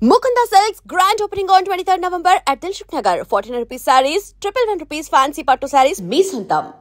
Mukunda Silks grand opening on 23rd November at Dilshuk Nagar. 1400 rupees sarees, 111 rupees fancy pattu sarees, me sontam.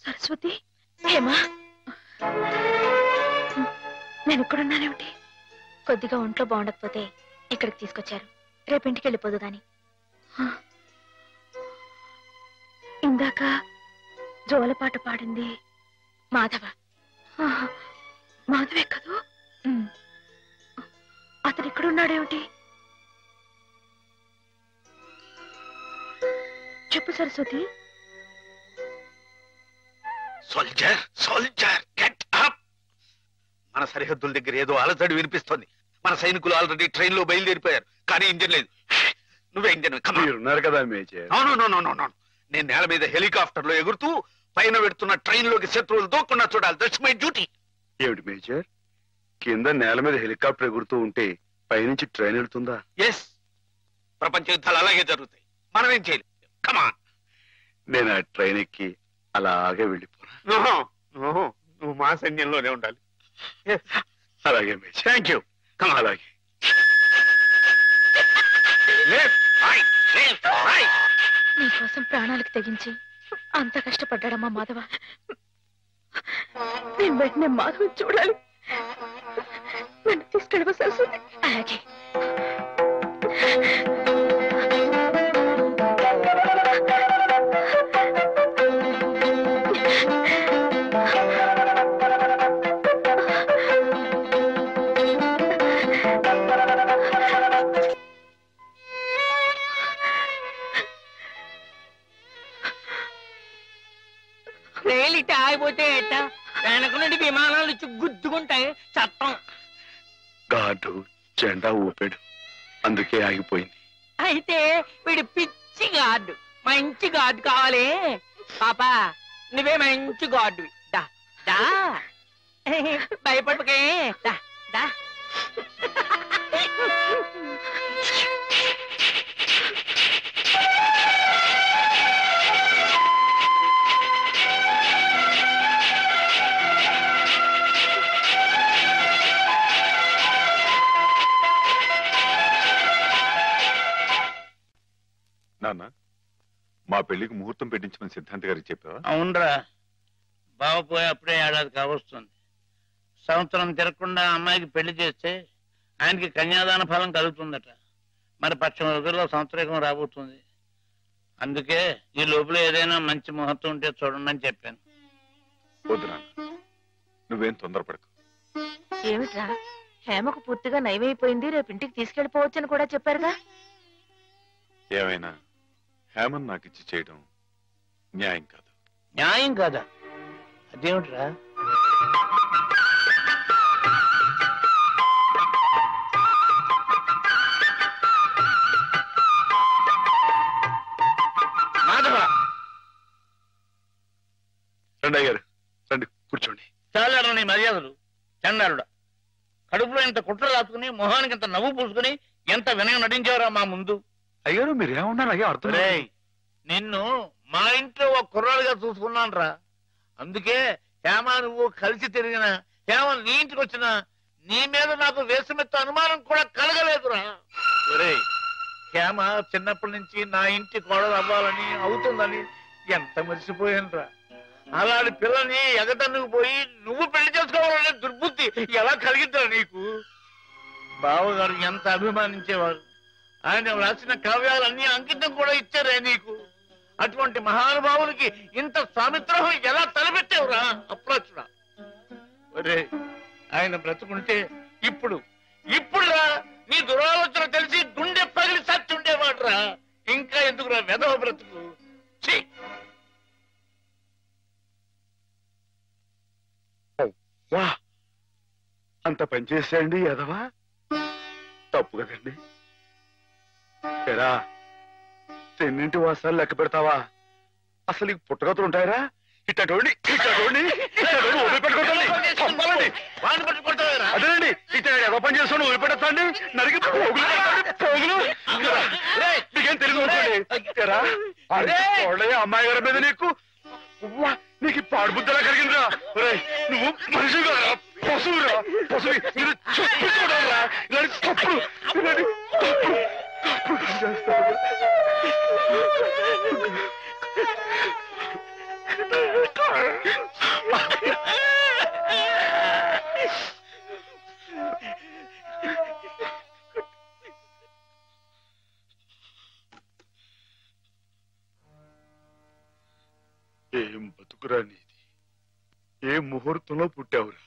Saraswati, Hema, నేను ఇక్కడున్నానేమిటి? కొద్దిగా ఒంట్లో బాగుండకపోతే ఇక్కడికి తీసుకొచ్చారు. రేపు ఇంటికి వెళ్ళిపోదు గాని. ఇందాక జోలపాట పాడింది మాధవ. మాధవే కదూ? అతను ఇక్కడున్నాడేమిటి? చెప్పు Saraswati. Soldier soldier get up. మన సరిహద్దుల దగ్గర ఏదో అలజడి వినిపిస్తోంది. మన సైనికులు ఆల్రెడీ ట్రైన్ లో బయలుదేరిపోయారు, కానీ ఇంజన్ లేదు. నువ్వే ఇంజన్ ఉన్నారు కదా మేజర్. నేను నేల మీద హెలికాప్టర్ లో ఎగురుతూ పైన పెడుతున్న ట్రైన్ లోకి శత్రువులు దూకుండా చూడాలి. That's my duty. ఏమిటి మేజర్, కింద నేల మీద హెలికాప్టర్ ఎగురుతూ ఉంటే పైనుంచి ట్రైన్ వెళ్తుందా? ఎస్, ప్రపంచ యుద్ధాలు అలాగే జరుగుతాయి. మనం ఏం చేయలేదు. కమాన్. నేను ఆ ట్రైన్ ఎక్కి అలాగే వెళ్ళిపోను. నువ్వు మా సైన్యంలోనే ఉండాలి. అలాగే మేజర్. Thank you. కమ్ అలాగే. నీకోసం ప్రాణాలకు తెగించి అంత కష్టపడ్డాడమ్మా మాధవ. నేను వెంటనే మాధవ చూడాలి. నన్ను తీసుకెళ్ళవ సరస్వతి. అలాగే. రైలు ఆగిపోతే వెనక నుండి విమానాలు గుద్దుకుంటాయి. చట్టం. గార్డు జెండా ఊపాడు, అందుకే ఆగిపోయింది. అయితే వీడు పిచ్చి గార్డు. మంచి గార్డు కావాలి. పాపా, నువ్వే మంచి గార్డు. దా దా, భయపడకే. దా దా. నాన్న, మా పెళ్లికి ముహూర్తం పెట్టించమని సిద్ధాంత్ గారికి చెప్పావా? అవునరా, బావ పోయి అప్పుడే ఏడాది కావస్తుంది. సంవత్సరం తిరగకుండా అమ్మాయికి పెళ్లి చేస్తే ఆయనకి కన్యాదాన ఫలం కలుగుతుందట. మరి పక్షం రోజుల్లో సంవత్సరం రాబోతుంది. అందుకే ఈ లోపల ఏదైనా మంచి ముహూర్తం ఉంటే చూడండి అని చెప్పాను. వద్దు నాన్న, నువ్వేం తొందరపడకు. ఏమిట్రా, హేమకు పూర్తిగా నయమైపోయింది, రేపు ఇంటికి తీసుకెళ్లిపోవచ్చని కూడా చెప్పారుగా. ఏమైనా హేమన్ నాకు ఇచ్చి చేయడం న్యాయం కాదు. న్యాయం కాదా? అదేమిట్రా? రండి అయ్యారు, రండి కూర్చోండి. చాలారా నీ మర్యాదలు. చండాలుడా, కడుపులో ఇంత కుట్ర రాసుకుని మొహానికి ఇంత నవ్వు పూసుకుని ఎంత వినయం నటించేవరా మా ముందు. అయ్యారు మీరేమన్నారు అయ్యా అర్థం? నిన్ను మా ఇంట్లో ఒక కుర్రాడుగా చూసుకున్నాను రా. అందుకే హేమ నువ్వు కలిసి తిరిగిన, హేమ నీ ఇంటికి వచ్చిన నీ మీద నాకు వేసమెత్త అనుమానం కూడా కలగలేదురా. ఒరేయ్, హేమ చిన్నప్పటి నుంచి నా ఇంటి కోడలు అవ్వాలని అవుతుందని ఎంత మర్చిపోయాను రా. అలాంటి పిల్లని ఎగటన్నుకు పోయి నువ్వు పెళ్లి చేసుకోవాలనే దుర్బుద్ధి ఎలా కలిగిద్దా నీకు? బావగారు ఎంత అభిమానించేవారు. ఆయన రాసిన కావ్యాలన్నీ అంకితం కూడా ఇచ్చారే నీకు. అటువంటి మహానుభావులకి ఇంత స్వామిద్రోహం ఎలా తలపెట్టావురా అప్రోచురా? ఒరే, ఆయన బ్రతుకుంటే ఇప్పుడురా నీ దురాలోచన తెలిసి గుండె పగిలి సచ్చుండేవాడురా. ఇంకా ఎందుకురా వెధవ బ్రతుకు? వా, అంత పనిచేసేయండి ఎదవా, తప్పు కదండి. ఎరా, తెన్నింటి వాసాలు లెక్క పెడతావా? అసలు ఈ పుట్టగతులు ఉంటాయరా? ఇట్టండి అదేనండి, ఇట్లా ఎవరు పని చేస్తాను వదిలిపెడతాండి, నరికి పోగులు మీకేం తెలుగు అమ్మాయి గారి మీద నీకు పాడుబుద్ధలా కలిగిందిరా. నువ్వు మనిషి కారా, పశువురా, పశువు. మీరు చెప్పుకోవడారా ఇలాంటి తప్పుడు చేస్తారు. ఏం బతుకురా నీది, ఏ ముహూర్తంలో పుట్టావురా?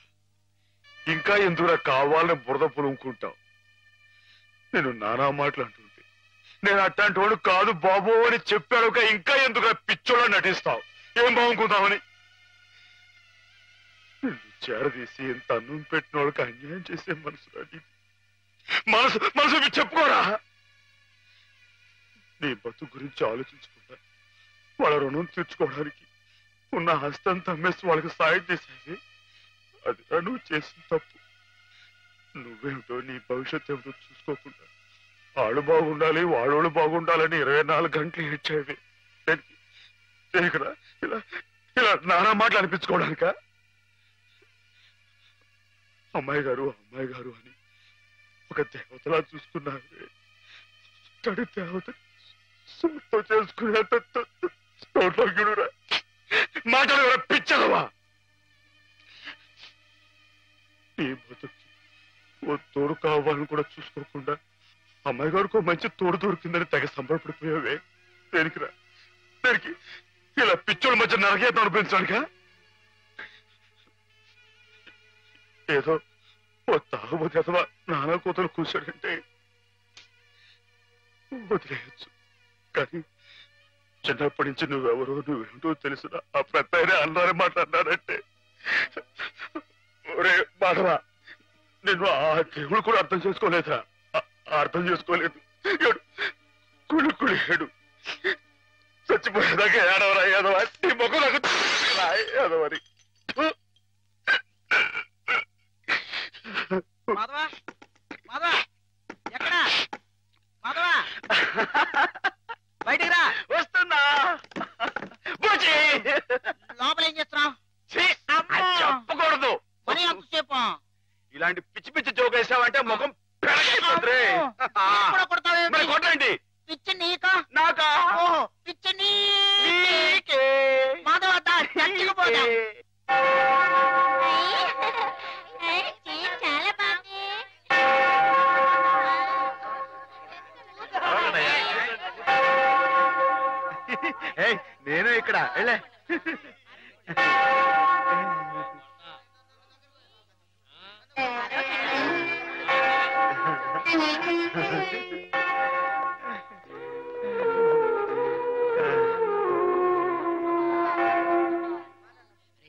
ఇంకా ఎందుకురా కావాలని బురద పులుముకుంటావు? నేను నానా మాటలు అంటుంటే నేను అట్లాంటి వాడు కాదు బాబు అని చెప్పాడు, ఇంకా ఎందుకురా పిచ్చోళ్ళ నటిస్తావు? ఏం బాగుంకుందామని నిన్ను చేరదీసి ఎంత అన్నం పెట్టిన వాళ్ళకి అన్యాయం చేసే మనసు మనసు చెప్పుకోరా. నీ బతుకు గురించి ఆలోచించుకుంటా వాళ్ళ రుణం తీర్చుకోవడానికి ఉన్న హస్తం తమ్మేసి వాళ్ళకి సాయం చేసేది అది నువ్వు చేసిన తప్పు. నువ్వేమిటో నీ భవిష్యత్తు ఏమిటో చూసుకోకుండా వాళ్ళు బాగుండాలి వాళ్ళోళ్ళు బాగుండాలని 24 గంటలు ఏడ్చేవి. ఇక్కడ ఇలా ఇలా నానా మాటలు అనిపించుకోవడానిక? అమ్మాయి గారు అని ఒక దేవతలా చూసుకున్నావే, తడి దేవత సొంత చేసుకునేటోడ్లోరా మాటలు పిచ్చదవా. నీ బతుకి ఓ తోడు కావాలని కూడా చూసుకోకుండా అమ్మాయి గారికి మంచి తోడు దొరికిందని తెగ సంబరపడిపోయావే. దేనికిరా? దేనికి ఇలా పిచ్చోళ్ళ మధ్య నరకేతం అనిపించడానిక? ఏదో ఓ తాగుబోతే అథవా నానా కూతురు కూర్చోడంటే వదిలేయచ్చు, కానీ చిన్నప్పటి నుంచి నువ్వెవరో నువ్వేంటో తెలుసునా ఆ పెద్ద అన్నారే మాట్లాడినాడంటే ఒరే మాధవా, నిన్ను ఆ దేవుడు కూడా అర్థం చేసుకోలేదా? అర్థం చేసుకోలేదు. కుళ్ళు చచ్చిపోయేదాకా ఏడవరా ఏదవా, నీ ముఖం నాకు ఏదవని. బయటికి రా. వస్తున్నా. లోపల ఏం చేస్తున్నావు? చెప్పకూడదు. మరి అంతసేపు ఇలాంటి పిచ్చి పిచ్చి జోక్ వేసావంటే ముఖం పెరగైపోతుంది. మరి కొట్టండి. పిచ్చి నీకా నాకా? పిచ్చి నీకే. మాధవ చచ్చికి పోదా. చాలా బాగుంది. నేను ఇక్కడ వెళ్ళే.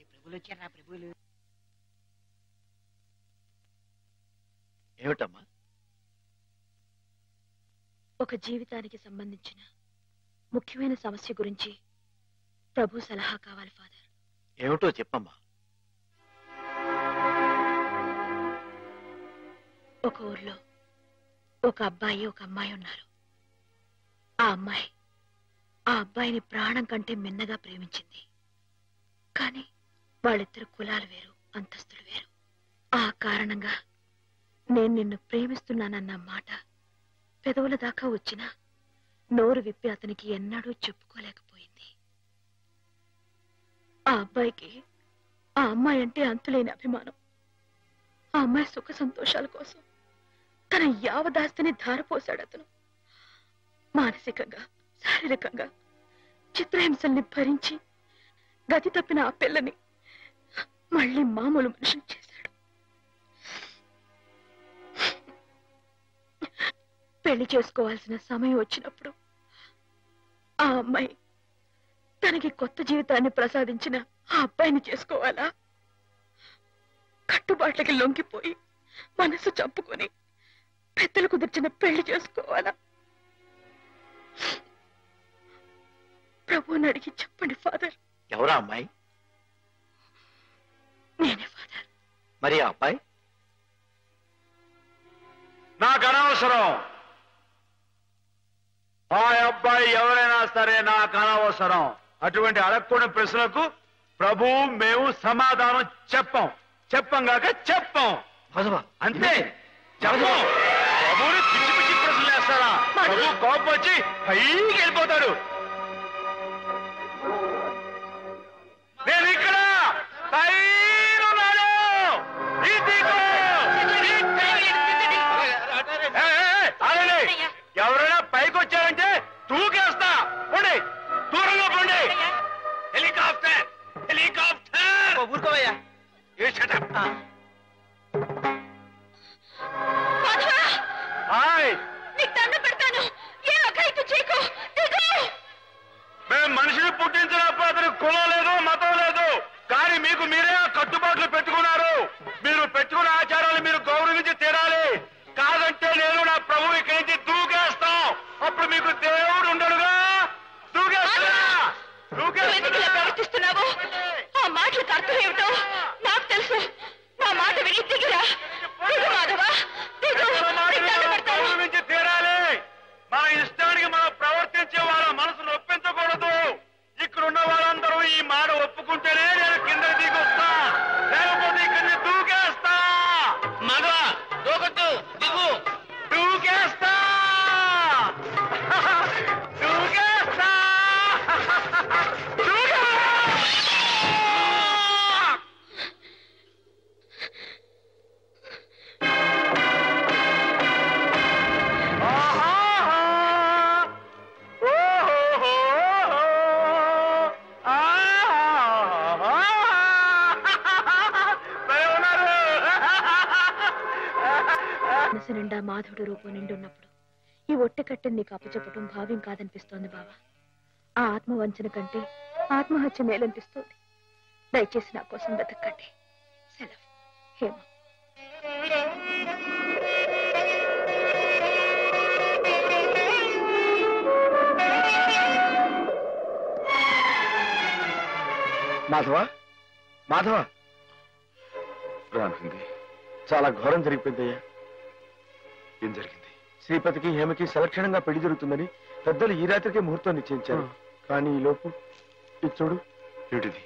ప్రభులు వచ్చారా? ప్రభులు ఏమిటమ్మా? ఒక జీవితానికి సంబంధించిన ముఖ్యమైన సమస్య గురించి ప్రభు సలహా కావాలి ఫాదర్. ఏమిటో చెప్పమ్మా. ఒక ఊర్లో ఒక అబ్బాయి ఒక అమ్మాయి ఉన్నారు. ఆ అమ్మాయి ఆ అబ్బాయిని ప్రాణం కంటే మిన్నగా ప్రేమించింది. కానీ వాళ్ళిద్దరు కులాలు వేరు, అంతస్తులు వేరు. ఆ కారణంగా నేను నిన్ను ప్రేమిస్తున్నానన్న మాట పెదవుల దాకా వచ్చినా నోరు విప్పి అతనికి ఎన్నడూ చెప్పుకోలేకపోయింది. ఆ అబ్బాయికి ఆ అమ్మాయి అంటే అంతులేని అభిమానం. ఆ అమ్మాయి సుఖ సంతోషాల కోసం తన యావదాస్తిని ధారపోశాడు అతను. మానసికంగా శారీరకంగా చిత్రహింసల్ని భరించి గతి తప్పిన ఆ పిల్లని మళ్ళీ మామూలు మనిషిని చేశాడు. పెళ్లి చేసుకోవాల్సిన సమయం వచ్చినప్పుడు ఆ అమ్మాయి తనకి కొత్త జీవితాన్ని ప్రసాదించిన ఆ అబ్బాయిని చేసుకోవాలా? కట్టుబాట్లకి లొంగిపోయి మనసు చంపుకొని పెద్దలు కుదిర్చిన పెళ్లి చేసుకోవాలా? ప్రభువుని అడిగి చెప్పండి ఫాదర్. ఎవరా అమ్మాయి? నేనే ఫాదర్. మరి ఆ అబ్బాయి? నాకు అనవసరం. ఆ అబ్బాయి ఎవరైనా సరే నాకు అనవసరం. అటువంటి అడగకూడని ప్రశ్నలకు ప్రభు మేము సమాధానం చెప్పంగాక చెప్పం. అంతే చెప్పం. ప్రభుని పిచ్చి పిచ్చి ప్రశ్నలు వేస్తారా? ప్రభు కోపం వచ్చి పైకి వెళ్ళిపోతాడు. నేను ఇక్కడ పైనున్నాను. ఎవరైనా పైకి వచ్చారంటే తూకేస్తా. పోండి, దూరంగా పోండి. Helicopter helicopter. ఊరుకోవయ్యా. మేము మనిషిని పుట్టించినప్పుడు అతని కులం లేదు, మతం లేదు. కానీ మీకు మీరే కట్టుబాట్లు పెట్టుకున్నారు. మీరు పెట్టుకున్న ఆచారాలు మీరు గౌరవించి తీరాలి. కాదంటే నేను నా ప్రభు ఇక్కడి నుంచి దూకేస్తాం. అప్పుడు మీకు దేవుడు ఉండడుగా. ప్రవర్తిస్తున్నావు. ఆ మాటలకు అర్థం ఏమిటో నాకు తెలుసు. నా మాట విని దిగురా. మాధవా, గౌరవించి తీరాలి. మన ఇష్టానికి మనం ప్రవర్తించే వాళ్ళ మనసు నొప్పించకూడదు. ఇక్కడున్న వాళ్ళందరూ ఈ మాట ఒప్పుకుంటేనే నేను కింద దిగొస్తా, లేకపోతే ఇక్కడిని దూకేస్తా. మాధవ దూకొద్దు, దిగు. దూకేస్తా దూకేస్తా. మనసు నిండా మాధవుడు రూపం నిండున్నప్పుడు ఈ ఒట్టె కట్టెని నీకు అప్పచెప్పటం భావ్యం కాదనిపిస్తోంది బావా. ఆ ఆత్మవంచన కంటే ఆత్మహత్య మేలనిపిస్తోంది. దయచేసి నా కోసం వెతకండి. సెలవు. హేమ. మాధవ మాధవ రానుంది. చాలా ఘోరం జరిగిపోయిందయ్యా. ఏం జరిగింది? శ్రీపతికి హేమకి సలక్షణంగా పెళ్లి జరుగుతుందని పెద్దలు ఈ రాత్రికే ముహూర్తం నిశ్చయించారు. కానీ ఈ లోపు ఇది చూడు. ఏమిటిది?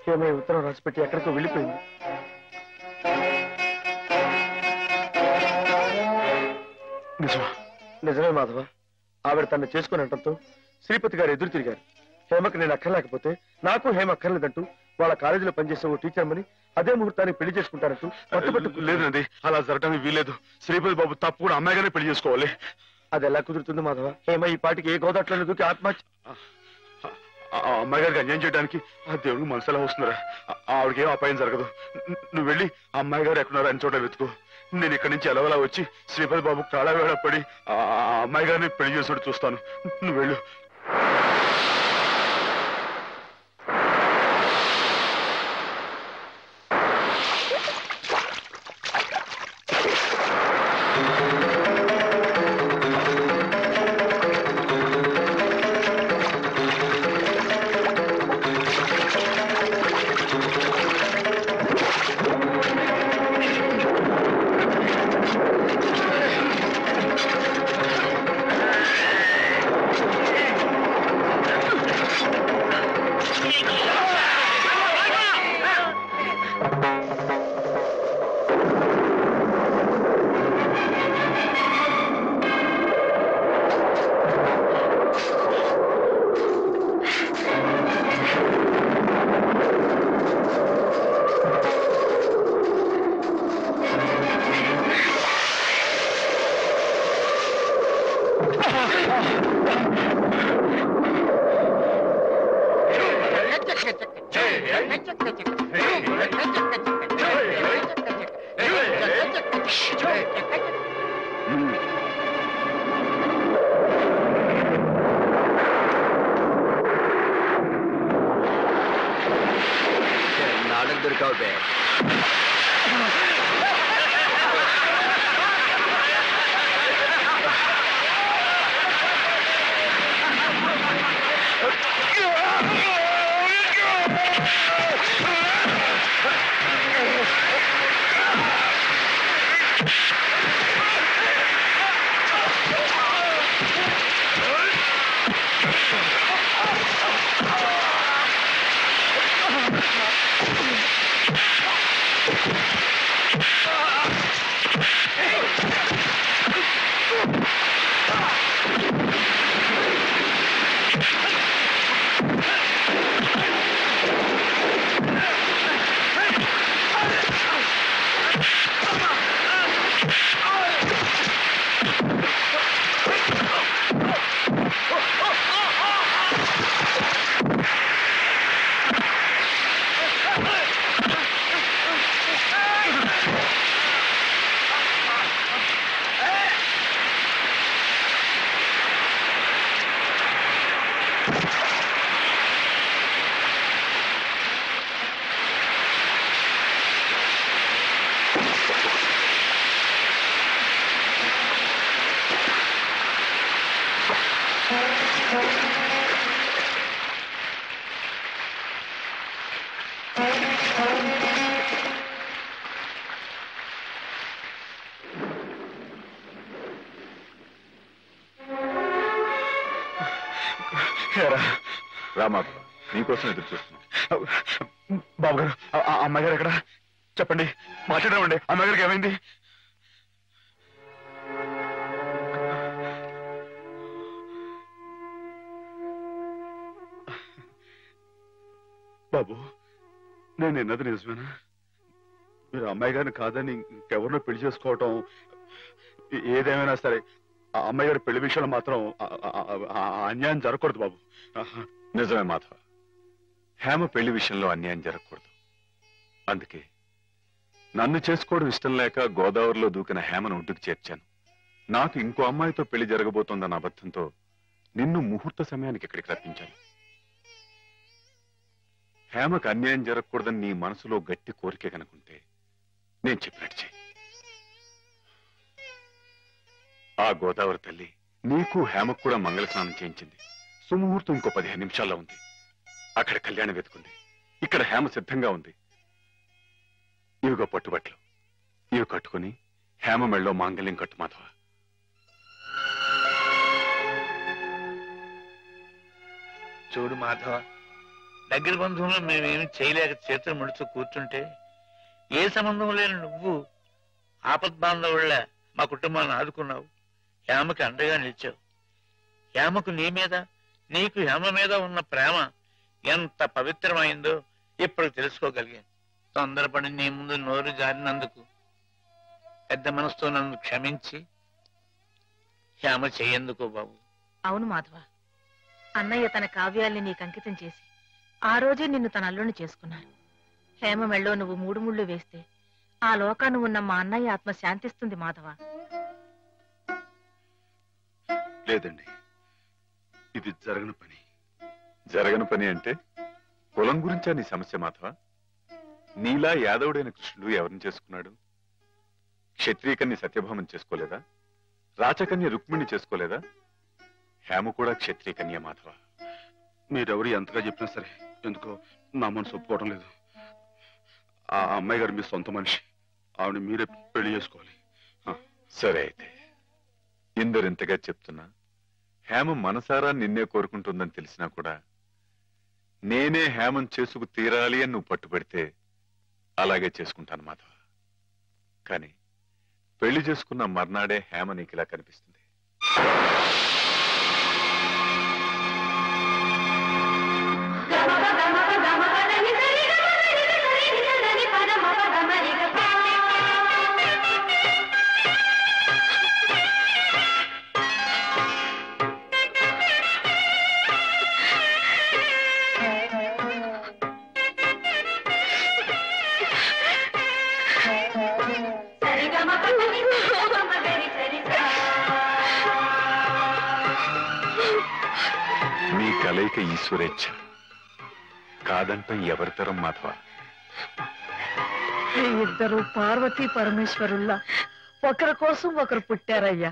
హేమ ఉత్తరం రాసిపెట్టి ఎక్కడికో వెళ్ళిపోయింది. నిజమే మాధవ. ఆవిడ తను చేసుకుని అనటంతో శ్రీపతి గారు ఎదురు తిరిగారు. హేమకి నేను అక్కర్లేకపోతే నాకు హేమ అక్కర్లేదంటూ వాళ్ళ కాలేజీలో పనిచేసే ఓ టీచర్మని అదే ముహూర్తాన్ని పెళ్లి చేసుకుంటారంటూ పట్టుబట్టు. లేదండి, అలా జరగడానికి వీలేదు. శ్రీపతి బాబు తప్పు కూడా అమ్మాయిగానే పెళ్లి చేసుకోవాలి. అది ఎలా కుదురుతుంది మాధవ? హేమ ఈ పాటికి ఏ గోదాట్లను దూకి ఆత్మహత్య. అమ్మాయి గారికి అన్యాయం చేయడానికి ఆ దేవుడికి మనసు ఎలా వస్తున్నారా? ఆవిడకి ఏం అపాయం జరగదు. నువ్వు వెళ్ళి అమ్మాయి గారు ఎక్కడున్నారో అని చోట వెతుకు. నేను ఇక్కడి నుంచి ఎలవలా వచ్చి శ్రీపతి బాబు కాళవేళ పడి ఆ అమ్మాయి గారిని పెళ్లి చేసుడు చూస్తాను. నువ్వు వెళ్ళు. నాలుగు దొరికావు బే. రామాకు నీకోసం ఎదురు చూస్తున్నాం. బాబు గారు, అమ్మాయి గారు ఎక్కడ? చెప్పండి, మాట్లాడమండి. అమ్మాయి గారికి ఏమైంది? బాబు, నేను విన్నది నిజమేనా? మీరు అమ్మాయి గారిని కాదని ఇంకెవరినో పెళ్లి చేసుకోవటం, ఏదేమైనా సరే ఆ అమ్మాయి గారి పెళ్లి విషయంలో మాత్రం అన్యాయం జరగకూడదు బాబు. నిజమే మాధవ, హేమ పెళ్లి విషయంలో అన్యాయం జరగకూడదు. అందుకే నన్ను చేసుకోవడం ఇష్టం లేక గోదావరిలో దూకిన హేమను ఒడ్డుకు చేర్చాను. నాకు ఇంకో అమ్మాయితో పెళ్లి జరగబోతోందన్న అబద్ధంతో నిన్ను ముహూర్త సమయానికి ఇక్కడికి రప్పించాను. హేమకు అన్యాయం జరగకూడదని నీ మనసులో గట్టి కోరికే కనుకుంటే నేను చెప్పినట్టు చెయ్యి. ఆ గోదావరి తల్లి నీకు హేమకు కూడా మంగళ స్నానం చేయించింది. సుముహూర్తం ఇంకో 15 నిమిషాల్లో ఉంది. అక్కడ కళ్యాణం వెతుకుంది, ఇక్కడ హేమ సిద్ధంగా ఉంది. ఇవిగో పట్టుబట్లు, ఇవి కట్టుకుని హేమ మెళ్ళలో మాంగళ్యం కట్టు మాధవ. చూడు మాధవ, దగ్గర బంధువులు మేమేమి చేయలేక చేతులు ముడుచు కూర్చుంటే ఏ సంబంధం లేని నువ్వు ఆపద్బాంధవుళ్ళ మా కుటుంబాన్ని ఆదుకున్నావు. హేమకి అండగా నిలిచావు. హేమకు నీ మీద, నీకు హేమ మీద ఉన్న ప్రేమ ఎంత పవిత్రమైందో ఇప్పుడు తెలుసుకోగలిగాను. తొందరపడి నీ ముందు నోరు జారినందుకు పెద్ద మనసుతో నన్ను క్షమించి హేమ చెయ్యేందుకు బాబు. అవును మాధవ, అన్నయ్య తన కావ్యాల్ని నీకు అంకితం చేసి ఆ రోజే నిన్ను తన అల్లుని చేసుకున్నారు. హేమ మెళ్ళో నువ్వు 3 ముళ్ళు వేస్తే ఆ లోకాను ఉన్న మా అన్నయ్య ఆత్మ శాంతిస్తుంది మాధవ. లేదండి, ఇది జరగని పని. జరగని పని అంటే కులం గురించా నీ సమస్య మాధవ? నీలా యాదవుడైన కృష్ణుడు ఎవరిని చేసుకున్నాడు? క్షత్రియకన్య సత్యభామని చేసుకోలేదా? రాచకన్య రుక్మిణి చేసుకోలేదా? హేమ కూడా క్షత్రియకన్య మాధవ. మీరెవరు ఎంతగా చెప్పినా సరే ఎందుకో నా మనసు ఒప్పుకోవడం లేదు. ఆ అమ్మాయి గారు మీ సొంత మనిషి, ఆవిడ మీరే పెళ్లి చేసుకోవాలి. సరే అయితే, ఇందరింతగా చెప్తున్నా హేమ మనసారా నిన్నే కోరుకుంటుందని తెలిసినా కూడా నేనే హేమం చేసుకు తీరాలి అని నువ్వు పట్టుబడితే అలాగే చేసుకుంటాను మాధవ. కానీ పెళ్లి చేసుకున్న మర్నాడే హేమ నీకు ఇలా కనిపిస్తుంది. మీ కలయిక ఈశ్వరేచ్ఛ కాదంటం ఎవరితరం మాధవ. ఇద్దరు పార్వతీ పరమేశ్వరుల్లా ఒకరి కోసం ఒకరు పుట్టారయ్యా.